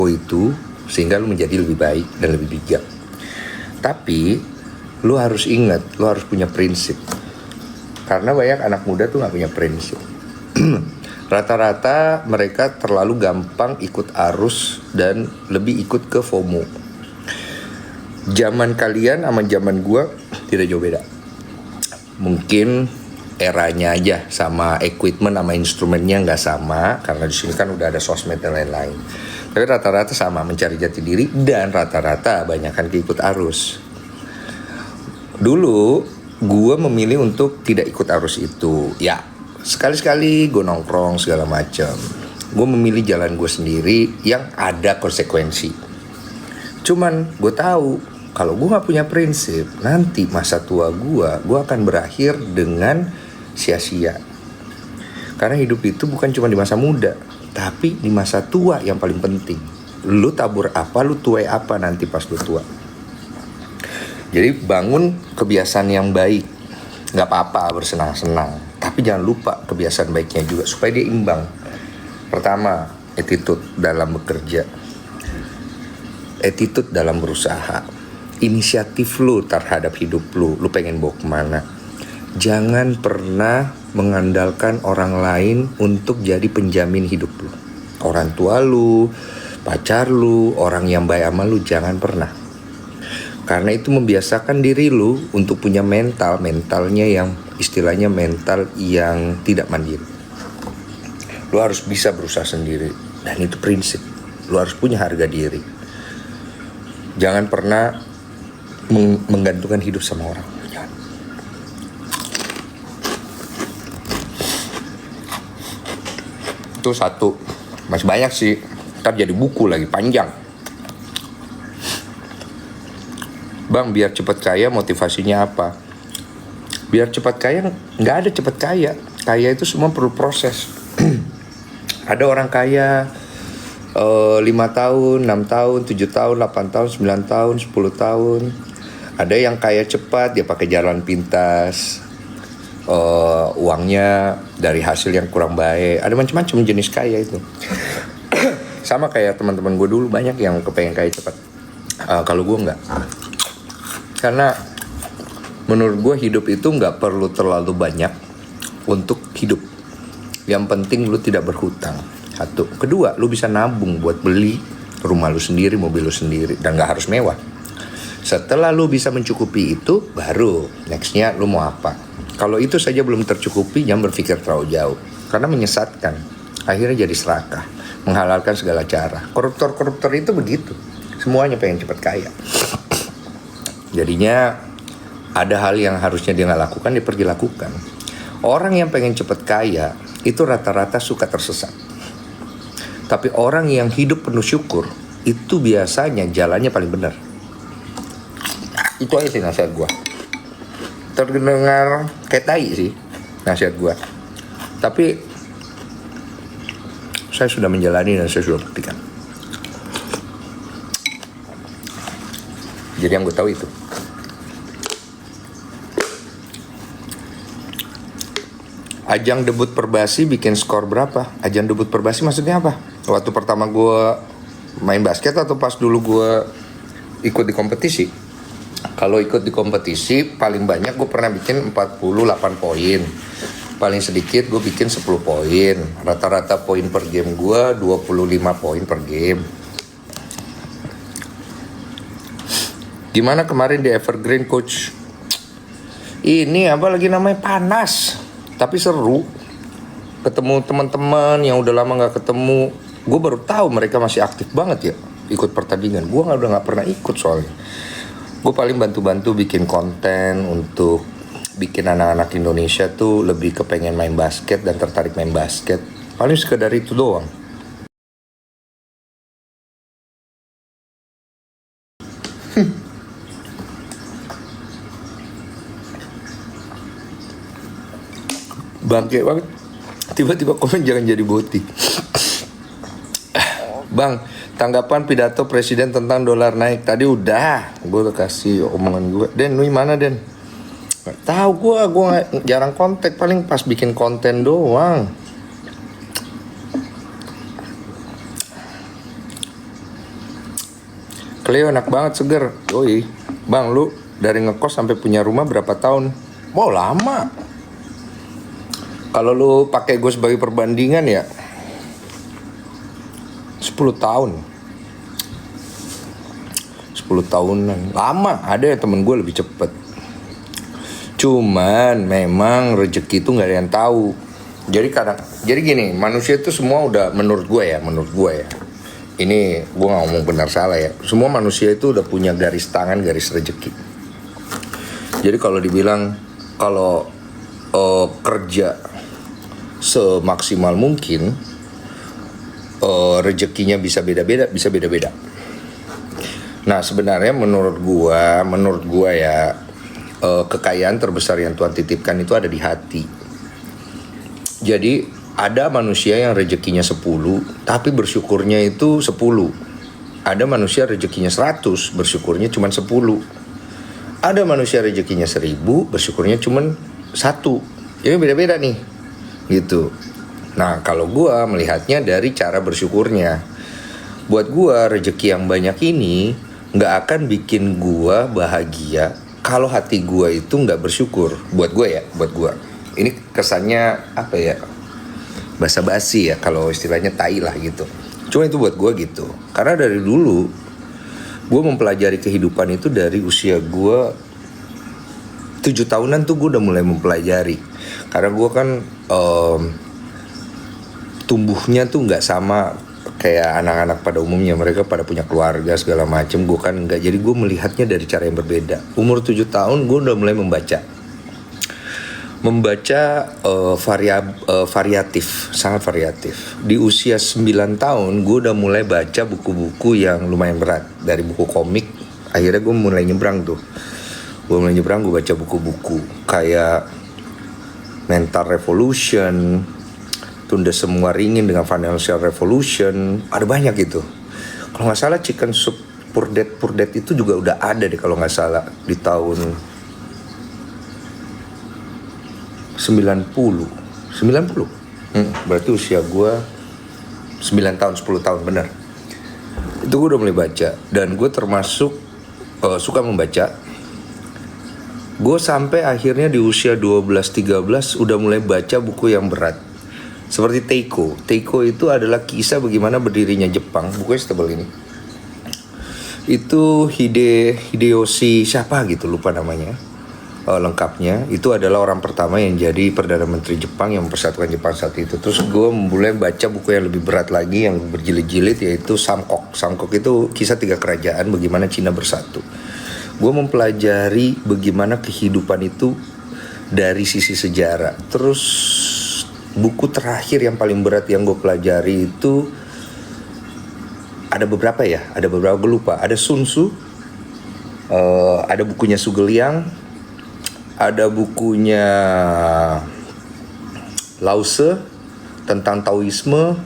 itu sehingga lu menjadi lebih baik dan lebih bijak. Tapi lu harus ingat, lu harus punya prinsip. Karena banyak anak muda tuh nggak punya prinsip. Rata-rata mereka terlalu gampang ikut arus dan lebih ikut ke FOMO. Zaman kalian sama zaman gua tidak jauh beda. Mungkin eranya aja sama, equipment sama instrumennya nggak sama karena di sini kan udah ada sosmed dan lain-lain. Tapi rata-rata sama, mencari jati diri dan rata-rata banyakkan keikut arus. Dulu gue memilih untuk tidak ikut arus itu. Ya, sekali-sekali gue nongkrong segala macam. Gue memilih jalan gue sendiri yang ada konsekuensi. Cuman gue tahu kalau gue nggak punya prinsip, nanti masa tua gue akan berakhir dengan sia-sia. Karena hidup itu bukan cuma di masa muda, tapi di masa tua yang paling penting. Lu tabur apa, lu tuai apa nanti pas lu tua. Jadi bangun kebiasaan yang baik. Gak apa-apa bersenang-senang, tapi jangan lupa kebiasaan baiknya juga supaya dia imbang. Pertama, attitude dalam bekerja, attitude dalam berusaha, inisiatif lu terhadap hidup lu pengen bawa kemana. Jangan pernah mengandalkan orang lain untuk jadi penjamin hidup lu. Orang tua lu, pacar lu, orang yang baik sama lu, jangan pernah. Karena itu membiasakan diri lu untuk punya mentalnya yang istilahnya mental yang tidak mandiri. Lu harus bisa berusaha sendiri, dan itu prinsip. Lu harus punya harga diri. Jangan pernah menggantungkan hidup sama orang. Jangan. Itu satu. Masih banyak sih. Ntar jadi buku lagi panjang. Bang, biar cepat kaya motivasinya apa? Biar cepat kaya, nggak ada cepat kaya. Kaya itu semua perlu proses. Ada orang kaya 5 tahun, 6 tahun, 7 tahun, 8 tahun, 9 tahun, 10 tahun. Ada yang kaya cepat, dia pakai jalan pintas. Uangnya dari hasil yang kurang baik. Ada macam-macam jenis kaya itu. Sama kayak teman-teman gue dulu, banyak yang kepengen kaya cepat. Kalau gue nggak. Karena menurut gue hidup itu nggak perlu terlalu banyak untuk hidup. Yang penting lu tidak berhutang. Satu. Kedua, lu bisa nabung buat beli rumah lu sendiri, mobil lu sendiri, dan nggak harus mewah. Setelah lu bisa mencukupi itu, baru nextnya lu mau apa. Kalau itu saja belum tercukupi, jangan berpikir terlalu jauh. Karena menyesatkan. Akhirnya jadi serakah, menghalalkan segala cara. Koruptor itu begitu. Semuanya pengen cepat kaya. Jadinya ada hal yang harusnya dia nggak lakukan, dia pergi lakukan. Orang yang pengen cepat kaya itu rata-rata suka tersesat. Tapi orang yang hidup penuh syukur itu biasanya jalannya paling benar. Itu aja sih nasihat gue. Terdengar kayak tai sih nasihat gue. Tapi saya sudah menjalani dan saya sudah buktikan. Jadi yang gue tahu itu. Ajang debut Perbasi bikin skor berapa? Ajang debut Perbasi maksudnya apa? Waktu pertama gue main basket atau pas dulu gue ikut di kompetisi? Kalau ikut di kompetisi paling banyak gue pernah bikin 48 poin. Paling sedikit gue bikin 10 poin. Rata-rata poin per game gue 25 poin per game. Gimana kemarin di Evergreen, coach? Ini apa lagi namanya, panas tapi seru. Ketemu teman-teman yang udah lama nggak ketemu. Gue baru tahu mereka masih aktif banget ya ikut pertandingan. Gue udah nggak pernah ikut soalnya. Gue paling bantu-bantu bikin konten untuk bikin anak-anak Indonesia tuh lebih kepengen main basket dan tertarik main basket. Paling sekedar itu doang. Bangke banget. Tiba-tiba komen jangan jadi boti. Bang, tanggapan pidato presiden tentang dolar naik tadi udah. Gue udah kasih omongan gue. Den, lu mana Den? Gak tahu gue jarang kontak, paling pas bikin konten doang. Cleo enak banget, seger. Yoi. Bang, lu dari ngekos sampai punya rumah berapa tahun? Wow, lama. Kalau lu pakai gue sebagai perbandingan ya 10 tahun. 10 tahunan. Lama, ada ya temen gue lebih cepet. Cuman memang rezeki itu nggak ada yang tahu. Jadi gini, manusia itu semua udah menurut gue ya. Ini gue nggak ngomong benar salah ya. Semua manusia itu udah punya garis tangan, garis rezeki. Jadi kalau dibilang kalau kerja semaksimal mungkin, rezekinya bisa beda-beda. Nah sebenarnya menurut gua ya, kekayaan terbesar yang Tuhan titipkan itu ada di hati. Jadi ada manusia yang rezekinya 10 tapi bersyukurnya itu 10. Ada manusia rezekinya 100 bersyukurnya cuma 10. Ada manusia rezekinya 1000 bersyukurnya cuma 1. Jadi beda-beda nih gitu. Nah kalau gua melihatnya dari cara bersyukurnya. Buat gua rezeki yang banyak ini nggak akan bikin gua bahagia kalau hati gua itu nggak bersyukur. Buat gua ini kesannya apa ya, basa-basi ya, kalau istilahnya tai lah gitu. Cuma itu buat gua gitu. Karena dari dulu gua mempelajari kehidupan itu dari usia gua 7 tahunan tuh gua udah mulai mempelajari. Karena gua kan tumbuhnya tuh nggak sama kayak anak-anak pada umumnya. Mereka pada punya keluarga segala macem, gue kan nggak. Jadi gue melihatnya dari cara yang berbeda. Umur 7 tahun gue udah mulai membaca variatif, sangat variatif. Di usia 9 tahun gue udah mulai baca buku-buku yang lumayan berat. Dari buku komik, akhirnya gue mulai nyebrang tuh. Gue baca buku-buku kayak Mental Revolution, Tunda Semua Ringin dengan Financial Revolution. Ada banyak gitu. Kalau nggak salah Chicken Soup Poor Dad itu juga udah ada deh kalau nggak salah di tahun 90. Berarti usia gue 9 tahun, 10 tahun benar. Itu gue udah mulai baca. Dan gue termasuk suka membaca. Gue sampai akhirnya di usia 12-13 udah mulai baca buku yang berat. Seperti Teiko. Teiko itu adalah kisah bagaimana berdirinya Jepang. Bukunya setebal ini. Itu Hideyoshi siapa gitu, lupa namanya. Lengkapnya itu adalah orang pertama yang jadi Perdana Menteri Jepang yang mempersatukan Jepang saat itu. Terus gue mulai baca buku yang lebih berat lagi, yang berjilid-jilid, yaitu Samkok. Samkok itu kisah 3 kerajaan bagaimana Cina bersatu. Gue mempelajari bagaimana kehidupan itu dari sisi sejarah. Terus buku terakhir yang paling berat yang gue pelajari itu ada beberapa gue lupa. Ada Sun Tzu, ada bukunya Zhuge Liang, ada bukunya Lao Tse tentang Taoisme.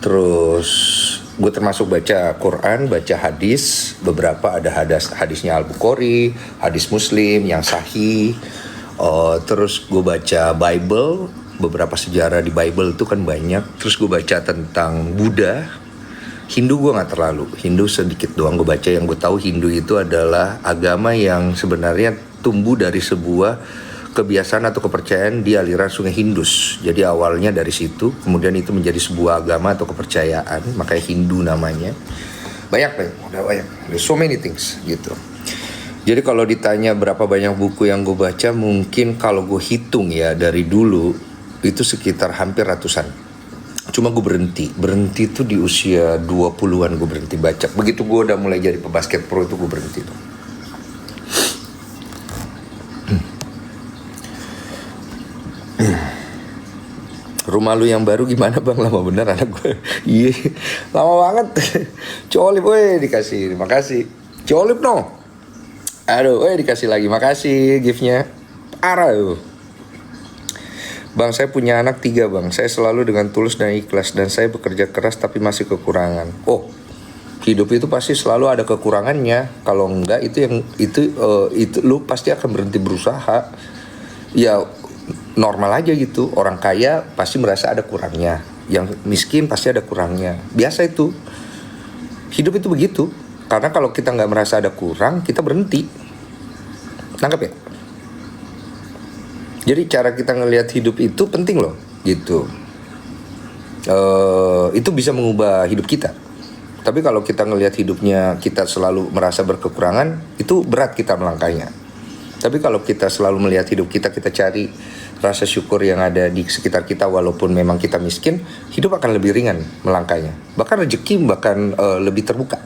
Terus gue termasuk baca Quran, baca hadis. Beberapa ada hadisnya Al-Bukhari, hadis Muslim yang sahih. Terus gue baca Bible, beberapa sejarah di Bible itu kan banyak. Terus gue baca tentang Buddha. Hindu gue gak terlalu, Hindu sedikit doang gue baca. Yang gue tahu Hindu itu adalah agama yang sebenarnya tumbuh dari sebuah kebiasaan atau kepercayaan di aliran sungai Indus. Jadi awalnya dari situ, kemudian itu menjadi sebuah agama atau kepercayaan, makanya Hindu namanya. Udah banyak. There's so many things gitu. Jadi kalau ditanya berapa banyak buku yang gue baca, mungkin kalau gue hitung ya dari dulu itu sekitar hampir ratusan. Cuma gue berhenti tuh di usia 20-an gue berhenti baca. Begitu gue udah mulai jadi pebasket pro itu gue berhenti tuh. Rumah lu yang baru gimana bang? Lama bener anak gue. Iya, lama banget. Colip, dikasih. Makasih. Colip no. Aduh, dikasih lagi. Makasih giftnya. Parah tuh. Bang, saya punya anak 3 bang. Saya selalu dengan tulus dan ikhlas. Dan saya bekerja keras tapi masih kekurangan. Oh, hidup itu pasti selalu ada kekurangannya. Kalau enggak itu lu pasti akan berhenti berusaha. Ya normal aja gitu. Orang kaya pasti merasa ada kurangnya. Yang miskin pasti ada kurangnya. Biasa itu. Hidup itu begitu. Karena kalau kita nggak merasa ada kurang, kita berhenti. Nangkep ya? Jadi cara kita ngelihat hidup itu penting loh, gitu. Itu bisa mengubah hidup kita. Tapi kalau kita ngelihat hidupnya kita selalu merasa berkekurangan, itu berat kita melangkahnya. Tapi kalau kita selalu melihat hidup kita cari rasa syukur yang ada di sekitar kita, walaupun memang kita miskin, hidup akan lebih ringan melangkahnya. Bahkan rezeki lebih terbuka.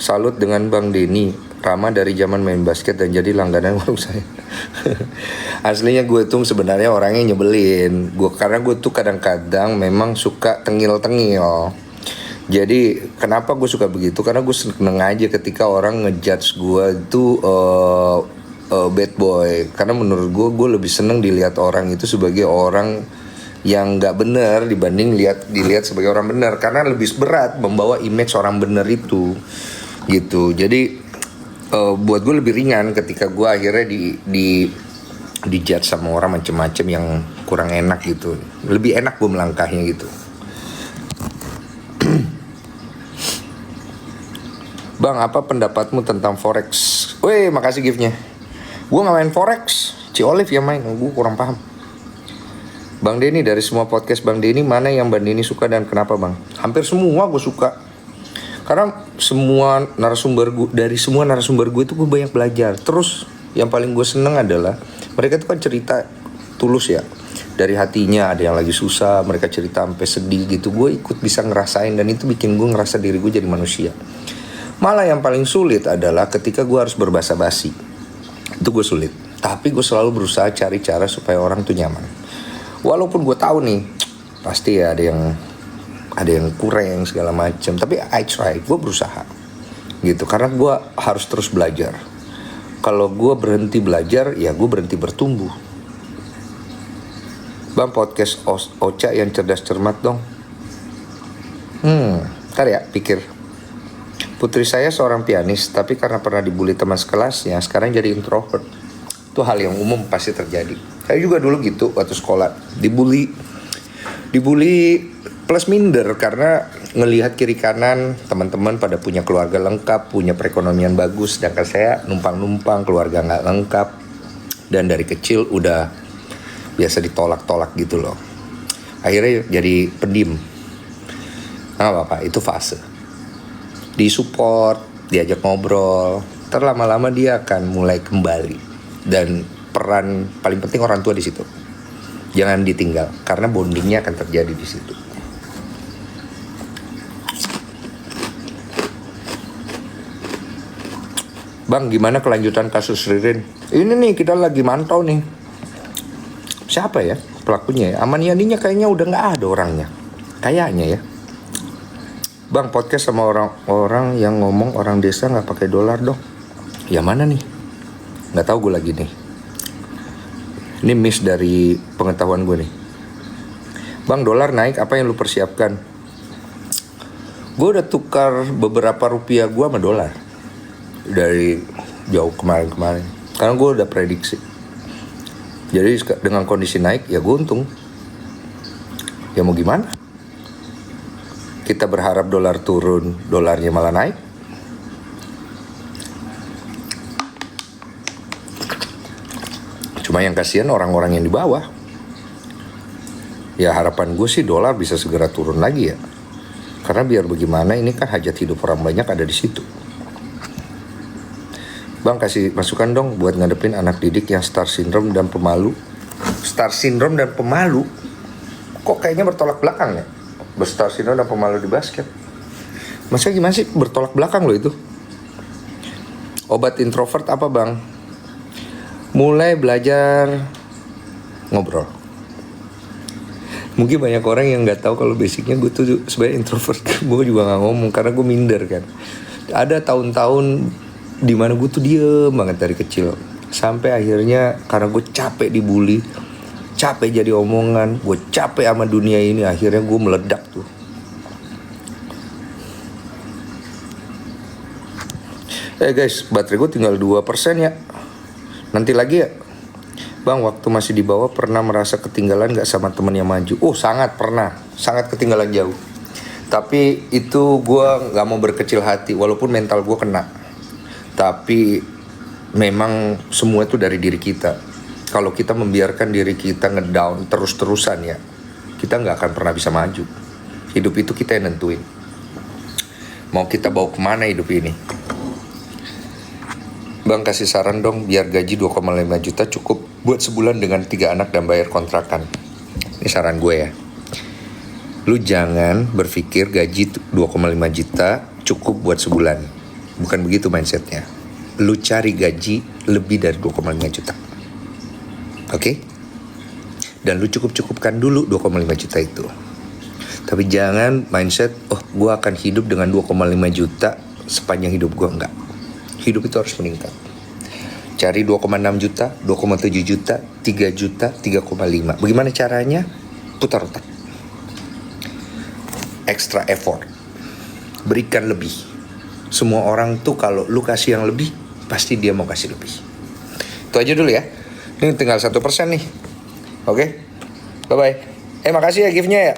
Salut dengan Bang Denny, Rama dari zaman main basket dan jadi langganan warung saya. Aslinya gue tuh sebenarnya orangnya nyebelin. Karena gue tuh kadang-kadang memang suka tengil-tengil. Jadi kenapa gue suka begitu? Karena gue seneng aja ketika orang ngejudge gue itu bad boy. Karena menurut gue lebih seneng dilihat orang itu sebagai orang yang nggak benar dibanding dilihat sebagai orang benar. Karena lebih berat membawa image orang benar itu, gitu. Jadi buat gue lebih ringan ketika gue akhirnya di judge sama orang macem-macem yang kurang enak gitu. Lebih enak gue melangkahnya gitu. Bang, apa pendapatmu tentang forex? Weh, makasih giftnya. Gue gak main forex, Ci Olive yang main, gue kurang paham. Bang Denny, dari semua podcast Bang Denny, mana yang Bang Denny suka dan kenapa Bang? Hampir semua gue suka. Karena semua narasumber gue itu gue banyak belajar. Terus yang paling gue seneng adalah mereka itu kan cerita tulus ya, dari hatinya. Ada yang lagi susah, mereka cerita sampai sedih gitu. Gue ikut bisa ngerasain dan itu bikin gue ngerasa diri gue jadi manusia. Malah yang paling sulit adalah ketika gue harus berbahasa basi. Itu gue sulit. Tapi gue selalu berusaha cari cara supaya orang tuh nyaman. Walaupun gue tahu nih pasti ya ada yang kurang segala macam. Tapi I try, gue berusaha gitu. Karena gue harus terus belajar. Kalau gue berhenti belajar, ya gue berhenti bertumbuh. Bang, podcast Ocha yang cerdas cermat dong. Ntar ya pikir. Putri saya seorang pianis, tapi karena pernah dibully teman sekelasnya, sekarang jadi introvert. Itu hal yang umum pasti terjadi. Saya juga dulu gitu waktu sekolah, dibully plus minder karena ngelihat kiri kanan teman-teman pada punya keluarga lengkap, punya perekonomian bagus, sedangkan saya numpang-numpang, keluarga nggak lengkap, dan dari kecil udah biasa ditolak-tolak gitu loh. Akhirnya jadi pendiam. Nggak apa-apa, itu fase. Disupport, diajak ngobrol, terlama-lama dia akan mulai kembali. Dan peran paling penting orang tua di situ. Jangan ditinggal karena bondingnya akan terjadi di situ. Bang, gimana kelanjutan kasus Ririn? Ini nih kita lagi mantau nih. Siapa ya pelakunya ya? Aman Yaninya kayaknya udah nggak ada orangnya. Kayaknya ya. Bang, podcast sama orang yang ngomong orang desa nggak pakai dolar dong. Ya mana nih? Nggak tahu gue lagi nih. Ini miss dari pengetahuan gue nih. Bang, dolar naik, apa yang lu persiapkan? Gue udah tukar beberapa rupiah gue sama dolar dari jauh kemarin. Karena gue udah prediksi. Jadi dengan kondisi naik, ya gue untung. Ya mau gimana? Kita berharap dolar turun, dolarnya malah naik. Cuma yang kasihan orang-orang yang di bawah. Ya harapan gue sih dolar bisa segera turun lagi ya. Karena biar bagaimana ini kan hajat hidup orang banyak ada di situ. Bang, kasih masukan dong buat ngadepin anak didik yang star syndrome dan pemalu. Star syndrome dan pemalu? Kok kayaknya bertolak belakang ya? Star syndrome dan pemalu di basket. Maksudnya gimana sih bertolak belakang loh itu? Obat introvert apa bang? Mulai belajar ngobrol. Mungkin banyak orang yang nggak tahu kalau basicnya gue tuh sebenarnya introvert. Gue juga nggak ngomong karena gue minder kan. Ada tahun-tahun dimana gue tuh diem banget dari kecil. Sampai akhirnya karena gue capek dibully, capek jadi omongan, gue capek sama dunia ini, akhirnya gue meledak tuh. Guys, baterai gue tinggal 2% ya. Nanti lagi ya. Bang, waktu masih di bawah pernah merasa ketinggalan gak sama temen yang maju? Oh, sangat pernah, sangat ketinggalan jauh. Tapi itu gue gak mau berkecil hati, walaupun mental gue kena. Tapi memang semua itu dari diri kita. Kalau kita membiarkan diri kita ngedown terus-terusan ya, kita gak akan pernah bisa maju. Hidup itu kita yang nentuin. Mau kita bawa kemana hidup ini? Bang, kasih saran dong biar gaji 2,5 juta cukup buat sebulan dengan 3 anak dan bayar kontrakan. Ini saran gue ya. Lu jangan berpikir gaji 2,5 juta cukup buat sebulan. Bukan begitu mindsetnya. Lu cari gaji lebih dari 2,5 juta. Oke? Dan lu cukup-cukupkan dulu 2,5 juta itu. Tapi jangan mindset, oh gue akan hidup dengan 2,5 juta sepanjang hidup gue. Enggak. Hidup itu harus meningkat. Cari 2,6 juta, 2,7 juta, 3 juta, 3,5. Bagaimana caranya? Putar otak. Extra effort. Berikan lebih. Semua orang tuh kalau lu kasih yang lebih, pasti dia mau kasih lebih. Itu aja dulu ya. Ini tinggal 1% nih. Oke? Bye-bye. Makasih ya gift-nya ya.